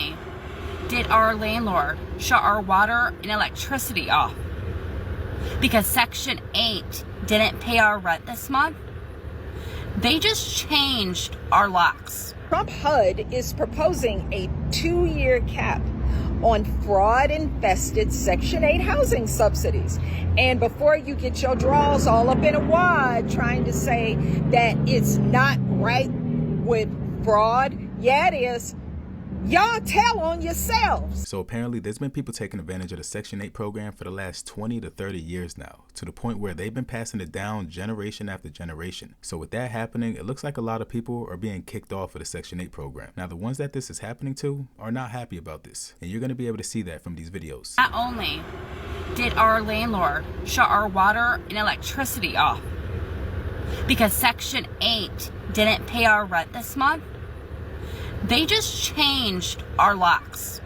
only did our landlord shut our water and electricity off because Section 8 didn't pay our rent this month, they just changed our locks. Trump HUD is proposing a 2-year cap on fraud-infested Section 8 housing subsidies. And before you get your draws all up in a wad trying to say that it's not right with fraud, yeah, it is. Y'all tell on yourselves. So apparently there's been people taking advantage of the Section 8 program for the last 20 to 30 years now, to the point where they've been passing it down generation after generation. So with that happening, it looks like a lot of people are being kicked off of the Section 8 program. Now the ones that this is happening to are not happy about this, and you're going to be able to see that from these videos. Not only did our landlord shut our water and electricity off because Section 8 didn't pay our rent this month, they just changed our locks.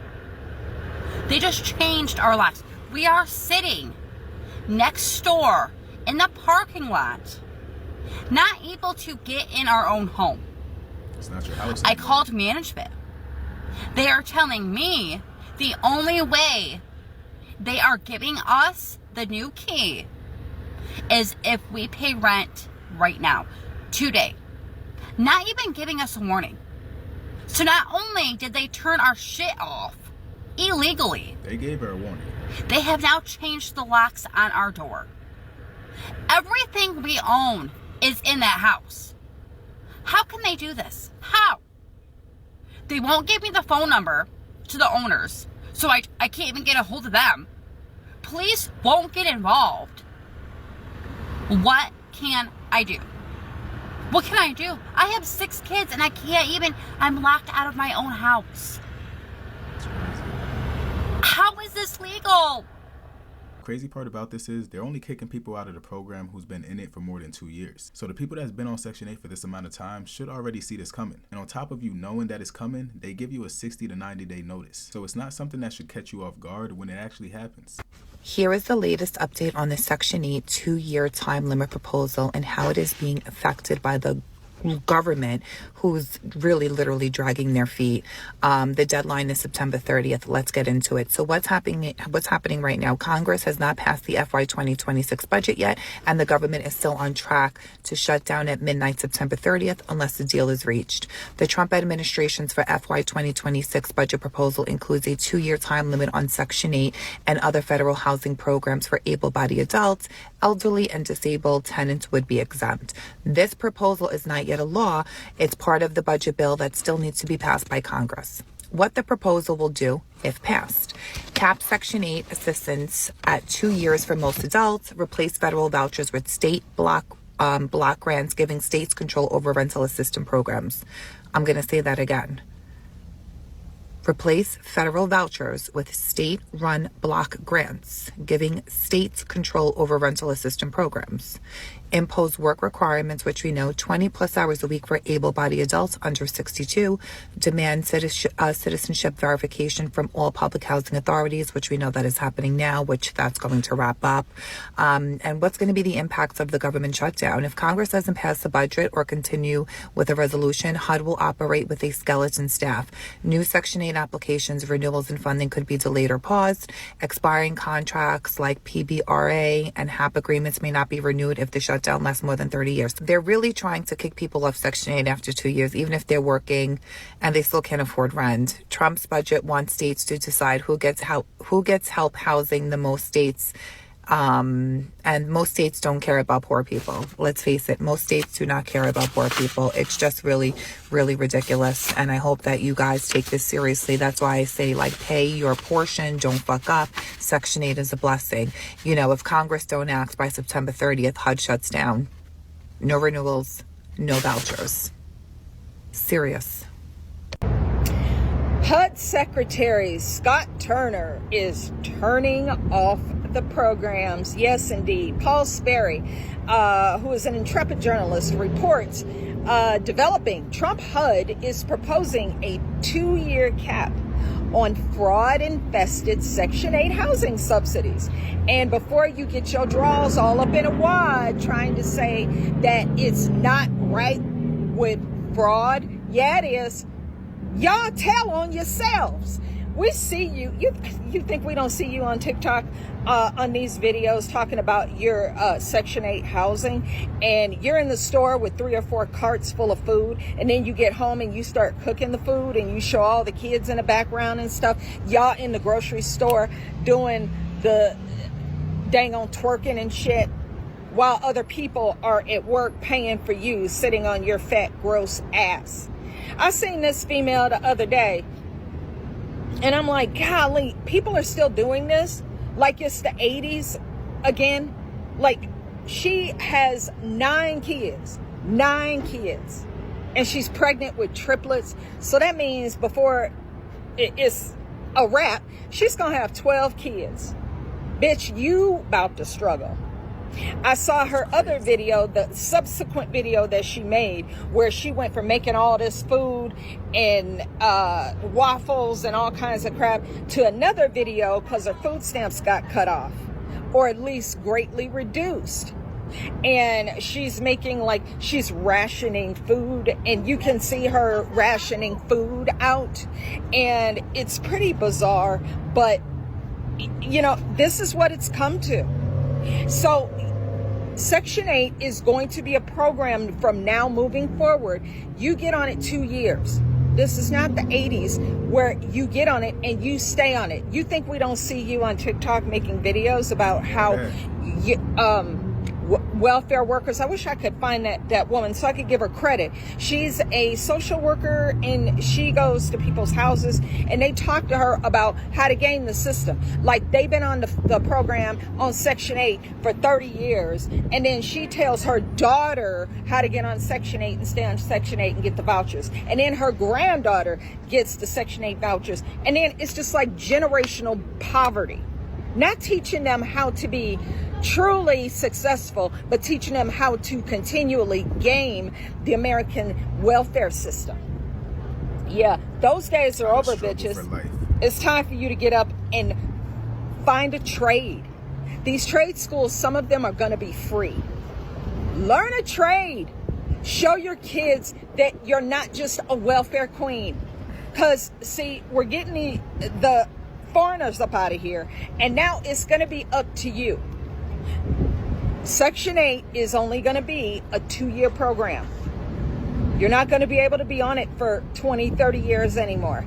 They just changed our locks. We are sitting next door in the parking lot, not able to get in our own home. It's not your house. I called management. They are telling me the only way they are giving us the new key is if we pay rent right now, today. Not even giving us a warning. So not only did they turn our shit off illegally, they gave her a warning. They have now changed the locks on our door. Everything we own is in that house. How can they do this? How? They won't give me the phone number to the owners, so I can't even get a hold of them. Police won't get involved. What can I do? What can I do? I have 6 kids and I'm locked out of my own house. How is this legal? Crazy part about this is they're only kicking people out of the program who's been in it for more than 2 years. So the people that's been on Section 8 for this amount of time should already see this coming. And on top of you knowing that it's coming, they give you a 60 to 90 day notice. So it's not something that should catch you off guard when it actually happens. Here is the latest update on the Section 8 2-year time limit proposal and how it is being affected by the government, who's really literally dragging their feet. The deadline is September 30th. Let's get into it. So what's happening right now? Congress has not passed the FY 2026 budget yet, and the government is still on track to shut down at midnight September 30th unless the deal is reached. The Trump administration's for FY 2026 budget proposal includes a 2-year time limit on Section 8 and other federal housing programs for able-bodied adults. Elderly and disabled tenants would be exempt. This proposal is not yet a law. It's part of the budget bill that still needs to be passed by Congress. What the proposal will do, if passed: cap Section 8 assistance at 2 years for most adults, replace federal vouchers with state block grants, giving states control over rental assistance programs. I'm going to say that again. Replace federal vouchers with state-run block grants, giving states control over rental assistance programs. Impose work requirements, which we know 20 plus hours a week for able-bodied adults under 62. Demand citizenship verification from all public housing authorities, which we know that is happening now, which that's going to wrap up. And what's going to be the impacts of the government shutdown? If Congress doesn't pass the budget or continue with a resolution, HUD will operate with a skeleton staff. New Section 8 applications, renewals, and funding could be delayed or paused. Expiring contracts like PBRA and HAP agreements may not be renewed if the shutdown lasts more than 30 years. They're really trying to kick people off Section 8 after 2 years, even if they're working and they still can't afford rent. Trump's budget wants states to decide who gets help housing the most states. And most states don't care about poor people. Let's face it, most states do not care about poor people. It's just really, really ridiculous. And I hope that you guys take this seriously. That's why I say, pay your portion, don't fuck up. Section 8 is a blessing. If Congress don't act by September 30th, HUD shuts down. No renewals, no vouchers. Serious. HUD Secretary Scott Turner is turning off the programs. Yes, indeed. Paul Sperry, who is an intrepid journalist, reports developing Trump HUD is proposing a 2-year cap on fraud-infested Section 8 housing subsidies. And before you get your draws all up in a wad trying to say that it's not right with fraud, yeah, it is. Y'all tell on yourselves. We see you. You think we don't see you on TikTok on these videos talking about your Section 8 housing, and you're in the store with 3 or 4 carts full of food, and then you get home and you start cooking the food and you show all the kids in the background and stuff. Y'all in the grocery store doing the dang on twerking and shit while other people are at work paying for you, sitting on your fat, gross ass. I seen this female the other day, and I'm like, golly, people are still doing this like it's the 80s again. Like, she has 9 kids, and she's pregnant with triplets. So that means before it's a wrap, she's gonna have 12 kids. Bitch, you about to struggle. I saw her other video, the subsequent video that she made, where she went from making all this food and waffles and all kinds of crap to another video because her food stamps got cut off, or at least greatly reduced. And she's making, like, she's rationing food, and you can see her rationing food out, and it's pretty bizarre, but you know, this is what it's come to. So Section 8 is going to be a program from now moving forward. You get on it 2 years. This is not the 80s where you get on it and you stay on it. You think we don't see you on TikTok making videos about how welfare workers, I wish I could find that woman so I could give her credit. She's a social worker, and she goes to people's houses and they talk to her about how to game the system. Like, they've been on the program on Section 8 for 30 years, and then she tells her daughter how to get on Section 8 and stay on Section 8 and get the vouchers, and then her granddaughter gets the Section 8 vouchers, and then it's just like generational poverty. Not teaching them how to be truly successful, but teaching them how to continually game the American welfare system. Yeah, those days are over, bitches. It's time for you to get up and find a trade. These trade schools, some of them are going to be free. Learn a trade. Show your kids that you're not just a welfare queen. Because, see, we're getting the foreigners up out of here, and now it's going to be up to you. Section 8 is only going to be a 2-year program. You're not going to be able to be on it for 20, 30 years anymore.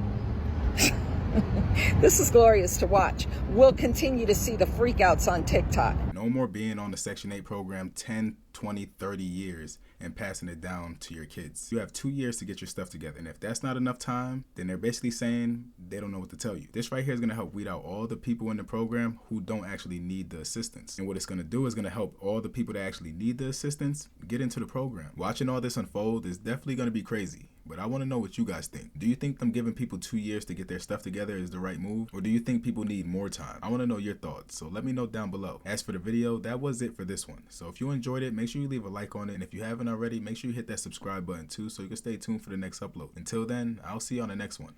This is glorious to watch. We'll continue to see the freakouts on TikTok. No more being on the Section 8 program 10, 20, 30 years and passing it down to your kids. You have 2 years to get your stuff together. And if that's not enough time, then they're basically saying they don't know what to tell you. This right here is going to help weed out all the people in the program who don't actually need the assistance. And what it's going to do is going to help all the people that actually need the assistance get into the program. Watching all this unfold is definitely going to be crazy. But I want to know what you guys think. Do you think them giving people 2 years to get their stuff together is the right move? Or do you think people need more time? I want to know your thoughts, so let me know down below. As for the video, that was it for this one. So if you enjoyed it, make sure you leave a like on it. And if you haven't already, make sure you hit that subscribe button too so you can stay tuned for the next upload. Until then, I'll see you on the next one.